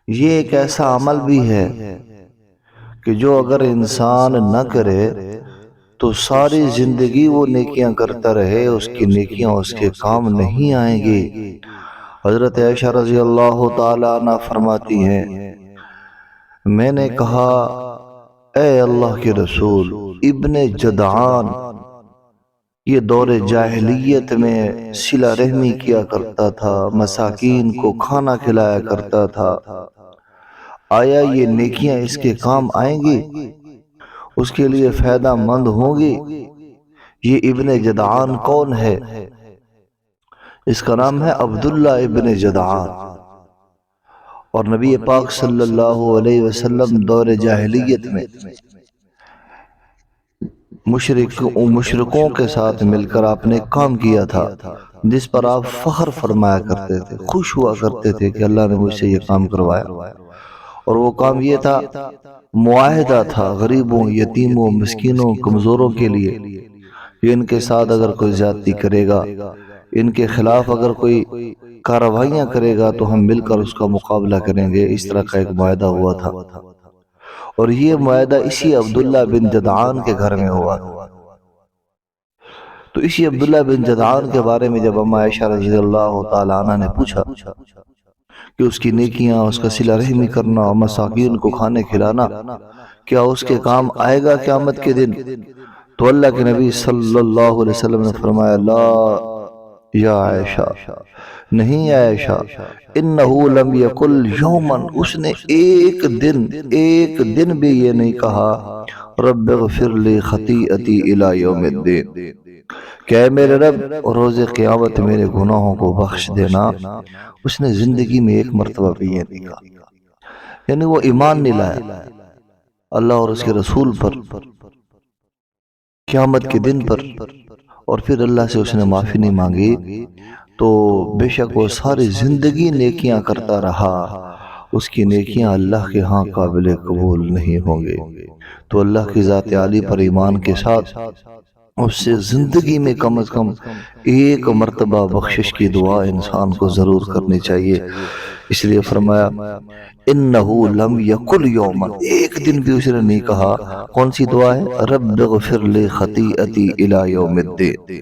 یہ ایک ایسا عمل بھی ہے کہ جو اگر انسان نہ کرے تو ساری زندگی وہ نیکیاں کرتا رہے، اس کی نیکیاں اس کے کام نہیں آئیں گی۔ حضرت عائشہ رضی اللہ تعالی عنہ فرماتی ہیں، میں نے کہا اے اللہ کے رسول، ابن جدعان یہ دور جاہلیت میں صلہ رحمی کیا کرتا تھا، مساکین کو کھانا کھلایا کرتا تھا، آیا یہ نیکیاں اس کے کام آئیں گی؟ اس کے لیے فائدہ مند ہوں گی؟ یہ ابن جدعان کون ہے؟ اس کا نام ہے عبداللہ ابن جدعان۔ اور نبی پاک صلی اللہ علیہ وسلم دور جاہلیت میں مشرکوں کے ساتھ مل کر آپ نے کام کیا تھا، جس پر آپ فخر فرمایا کرتے تھے، خوش ہوا کرتے تھے کہ اللہ نے مجھ سے یہ کام کروایا۔ اور وہ کام یہ تھا، معاہدہ تھا غریبوں، یتیموں، مسکینوں، کمزوروں کے لیے کہ ان کے ساتھ اگر کوئی زیادتی کرے گا، ان کے خلاف اگر کوئی کارروائیاں کرے گا تو ہم مل کر اس کا مقابلہ کریں گے۔ اس طرح کا ایک معاہدہ ہوا تھا، اور یہ معاہدہ اسی عبداللہ بن جدعان کے گھر میں ہوا تھا۔ تو اسی عبداللہ بن جدعان کے بارے میں جب اما عائشہ رضی اللہ تعالی عنہ نے پوچھا کہ اس کی نیکیاں، اس کا صلہ رحمی کرنا اور مساکین کو کھانے کھلانا کیا اس کے کام آئے گا قیامت کے دن، تو اللہ کے نبی صلی اللہ علیہ وسلم نے فرمایا، لا یا عائشہ، نہیں عائشہ، انہو لم یقل یوما، اس نے ایک دن بھی یہ نہیں کہا رب اغفر لی خطیئتی الی یوم الدین، کہ اے میرے رب روز قیامت میرے گناہوں کو بخش دینا۔ اس نے زندگی میں ایک مرتبہ بھی یہ نہیں کہا، یعنی وہ ایمان نہیں لایا اللہ اور اس کے رسول پر قیامت کے دن پر، اور پھر اللہ سے اس نے معافی نہیں مانگی، تو بے شک وہ ساری زندگی نیکیاں کرتا رہا، اس کی نیکیاں اللہ کے ہاں قابل قبول نہیں ہوں گے۔ تو اللہ کی ذات عالی پر ایمان کے ساتھ اس سے زندگی میں کم از کم ایک مرتبہ بخشش کی دعا انسان کو ضرور کرنی چاہیے۔ اس لیے فرمایا انہو لم یقل یوما، ایک دن بھی اس نے نہیں کہا۔ کون سی دعا ہے؟ رب اغفر لی خطیئتی الی یوم الدین۔